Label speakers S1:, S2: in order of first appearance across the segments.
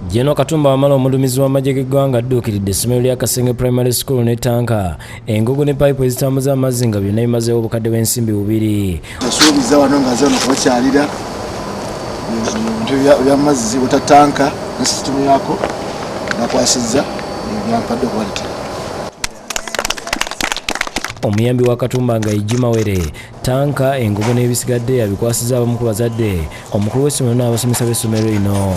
S1: Jeno Katumba wamala omudumizi w'amagye g'eggwanga adduukiridde essomero lya Kasenge Primary School ne tanka engogo ne payipu ezitambuza amazzi nga byonna bimazeewo obukadde bw'ensimbi 2.
S2: Asuubiza wano nga zino kubakyalira ebintu by'amazzi wota tanka ne sisitimu yako nakwasizza byampadde okubaletera.
S1: Omuyambi wa Katumba nga Ijimawere tanka engogo n'ebisigadde abikwasizza abamu ku bazadde omukulu w'essomero n'abasomesa b'essomero lino.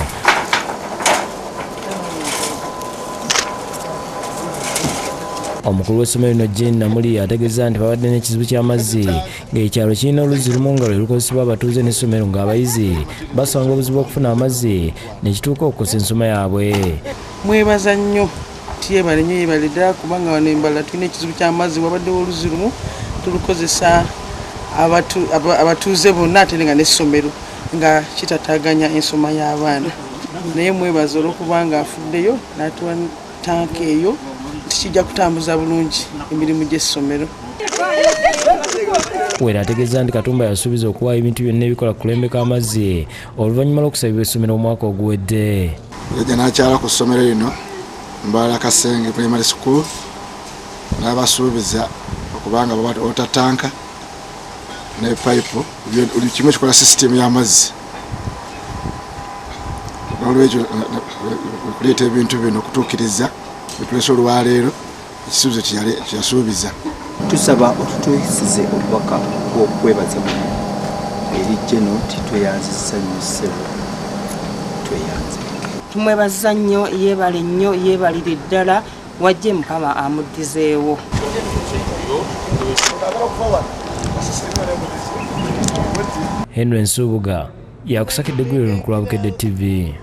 S1: Omukulu w'essomero lino Jane Namuli ategeeza nti babadde n'ekizibu ky'amazzi ng'ekyalo kirina oluzzi lumu nga lwe lukozesebwa abatuuze n'essomero ng'abayizi basanga obuzibu okufuna amazzi ne kituuka okukosa ensoma yaabwe.
S3: Mwebaza nnyo tyebale nnyo yebale ddala kubanga wano Embala tulina ekizibu ky'amazzi wabaddewo oluzzi lumu tulukozesa abatuuze bonna ate nga n'essomero nga kitataaganya ensoma y'abaana naye mwebaza olw'okubanga afuddeyo n'atuwa tanka eyo tikijja kutambuza bulungi emirimu gy'essomero.
S1: Wera ategeeza nti Katumba yasuubiza okuwaayo ebintu byonna ebikola ku kulembeka amazzi oluvannyuma lw'okusabibwa essomero omwaka oguwedde.
S2: Yajja n'akyala ku ssomero lino Mbala Kasenge Primary School n'abasuubiza okubanga wota tanka ne payipu buli kimu kikola sisitimu y'amazzi. N'olwekyo okuleeta ebintu bino okutuukiriza bitulese olwaleero ekisuubizo kyeyasuubiza.
S4: Tusaba otutuusize obubaka bw'okwebaza buno eri Jeno nti tweyanzizza nnyo ssebo tweyanze.
S5: Tumwebaza nnyo yeebale nnyo yeebalire ddala wajje Mukama amuddizeewo.
S1: Henry Nsubuga yakusakidde Gwiro ku Lwabukedde TV.